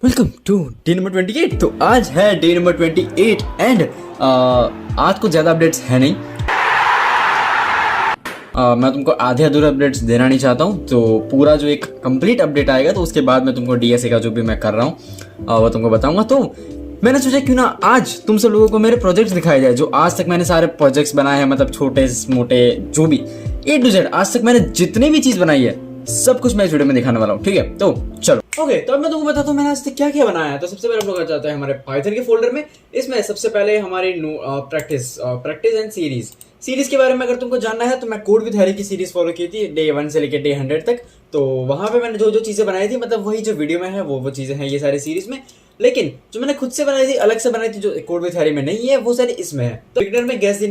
Welcome to day number 28। तो आज है डे नंबर 28 एंड आज कुछ ज़्यादा अपडेट्स है नहीं। मैं तुमको आधे अधूरे अपडेट्स देना नहीं चाहता हूँ, तो पूरा जो एक कंप्लीट अपडेट आएगा तो उसके बाद मैं तुमको डीएसए का जो भी मैं कर रहा हूँ वो तुमको बताऊंगा। तो मैंने सोचा क्यों ना आज तुम सब लोगों को मेरे प्रोजेक्ट्स दिखाए जाए, जो आज तक मैंने सारे प्रोजेक्ट्स बनाए हैं, मतलब छोटे मोटे जो भी A to Z आज तक मैंने जितनी भी चीज़ बनाई है सब कुछ मैं इस वीडियो में दिखाने वाला हूँ। ठीक है, तो चलो ओके। तो अब मैं तुमको बताता हूँ मैंने आज तक क्या क्या बनाया है। तो सबसे पहले हम लोग आ जाते हैं हमारे पाइथन के फोल्डर में। इसमें सबसे पहले हमारी प्रैक्टिस एंड सीरीज के बारे में अगर तुमको जानना है तो मैं कोड विद हैरी की सीरीज फॉलो की थी डे 1 से लेकर डे 100 तक। तो वहां पे मैंने जो जो चीजें बनाई थी, मतलब वही जो वीडियो में है वो चीजें हैं ये सारी सीरीज में। लेकिन जो मैंने खुद से बनाई थी, अलग से बनाई थी, जो कोड विद हैरी में नहीं है, वो सारी इसमें है। तो बिगिनर में गेस द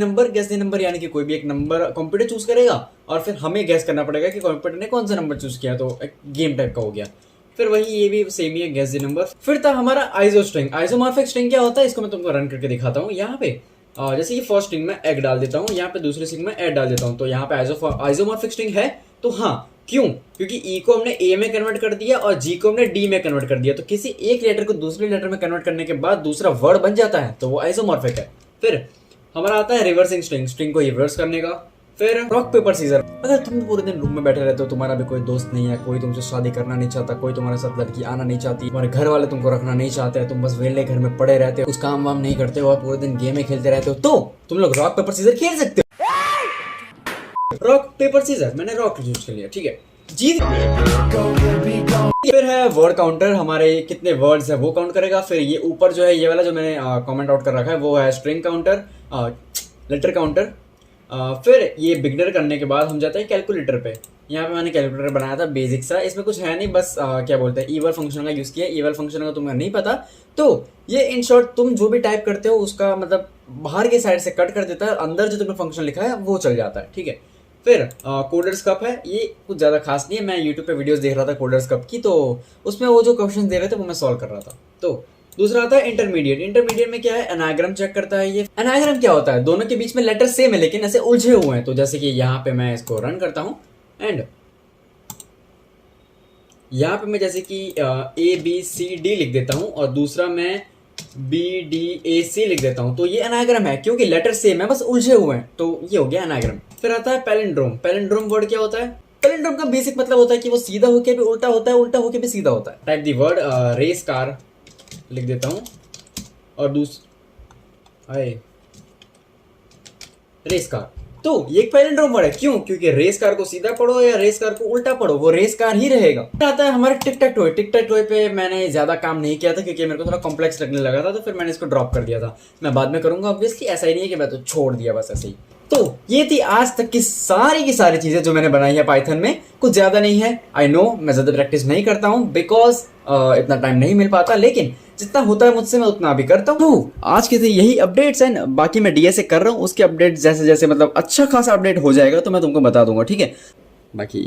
नंबर यानी कि कोई भी एक नंबर कंप्यूटर चूज करेगा और फिर हमें गेस करना पड़ेगा कि कंप्यूटर ने कौन सा नंबर चूज किया। तो एक गेम टाइप का हो गया। फिर वही ये भी सेम ही है, गेस द नंबर। फिर था हमारा आइसोमॉर्फिक स्ट्रिंग। क्या होता है इसको मैं तुमको रन करके दिखाता हूँ। यहाँ पे जैसे ये फर्स्ट स्ट्रिंग में एग डाल देता हूँ, यहाँ पे दूसरी स्ट्रिंग में एड डाल देता हूँ, तो यहाँ पे आइसोमॉर्फिक स्ट्रिंग है। तो हाँ, क्यों? क्योंकि ई को हमने ए में कन्वर्ट कर दिया और जी को हमने डी में कन्वर्ट कर दिया। तो किसी एक लेटर को दूसरे लेटर में कन्वर्ट करने के बाद दूसरा वर्ड बन जाता है, तो वो आइसोमॉर्फिक है। फिर हमारा आता है रिवर्सिंग स्ट्रिंग को रिवर्स करने का। फिर रॉक पेपर सीजर। अगर तुम पूरे दिन रूम में बैठे रहते हो, तुम्हारा भी कोई दोस्त नहीं है, कोई तुमसे शादी करना नहीं चाहता, कोई तुम्हारे साथ लड़की आना नहीं चाहती, तुम्हारे घर वाले तुमको रखना नहीं चाहते, तुम बस वेले घर में पड़े रहते हो, कुछ काम वाम नहीं करते हो और पूरे दिन गेम खेलते रहते हो, तो तुम लोग रॉक पेपर सीजर खेल सकते हो। रॉक पेपर सीजर, मैंने रॉक यूज कर लिया, ठीक है जीत। फिर है वर्ड काउंटर, हमारे कितने वर्ड्स है वो काउंट करेगा। फिर ये ऊपर जो है ये वाला जो मैंने कमेंट आउट कर रखा है वो है स्ट्रिंग काउंटर, लेटर काउंटर। फिर ये बिगनर करने के बाद हम जाते हैं कैलकुलेटर पे। यहाँ पे मैंने कैलकुलेटर बनाया था बेसिक सा, इसमें कुछ है नहीं, बस क्या बोलते हैं ईवल फंक्शन का यूज किया। ईवल फंक्शन का तुम्हें नहीं पता तो ये इन शॉर्ट तुम जो भी टाइप करते हो उसका मतलब बाहर के साइड से कट कर देता है, अंदर जो तुमने फंक्शन लिखा है वो चल जाता है, ठीक है। फिर कोडर्स कप है, ये कुछ ज़्यादा खास नहीं है, मैं यूट्यूब पे वीडियोस देख रहा था कोडर्स कप की, तो उसमें वो जो क्वेश्चन दे रहे थे वो मैं सॉल्व कर रहा था। तो दूसरा आता है इंटरमीडिएट में क्या है, एनाग्राम चेक करता है। ये एनाग्राम क्या होता है, दोनों के बीच में लेटर सेम है लेकिन ऐसे उलझे हुए हैं। तो जैसे कि यहाँ पे मैं इसको रन करता हूँ एंड यहाँ पे मैं जैसे कि ABCD लिख देता हूँ और दूसरा मैं BDAC लिख देता हूँ, तो ये एनाग्राम है क्योंकि लेटर सेम है बस उलझे हुए हैं, तो ये हो गया एनाग्राम। फिर आता है पैलिंड्रोम वर्ड क्या होता है? पैलिंड्रोम का बेसिक मतलब होता है कि वो सीधा होके भी उल्टा होता है, उल्टा होके भी सीधा होता है। Type the word race car लिख देता हूँ और रेस कार, तो ये एक पैलिंड्रोम वर्ड है। क्यों? क्योंकि रेस कार को सीधा पढ़ो या रेस कार को उल्टा पढ़ो वो रेस कार ही रहेगा। आता है हमारे टिक टैक टॉय पे मैंने ज्यादा काम नहीं किया था क्योंकि मेरे को थोड़ा कॉम्प्लेक्स लगने लगा था, तो फिर मैंने इसको ड्रॉप कर दिया था। मैं बाद में करूंगा ऑब्वियसली, ऐसा ही नहीं है कि मैं तो छोड़ दिया बस ऐसे ही। तो ये थी आज तक की सारी चीजें जो मैंने बनाई है पाइथन में। कुछ ज्यादा नहीं है, आई नो मैं ज्यादा प्रैक्टिस नहीं करता हूँ बिकॉज इतना टाइम नहीं मिल पाता, लेकिन जितना होता है मुझसे मैं उतना भी करता हूँ। तो आज के थे यही अपडेट्स एंड बाकी मैं डीएसए कर रहा हूँ, उसके अपडेट्स जैसे जैसे मतलब अच्छा खासा अपडेट हो जाएगा तो मैं तुमको बता दूंगा, ठीक है। बाकी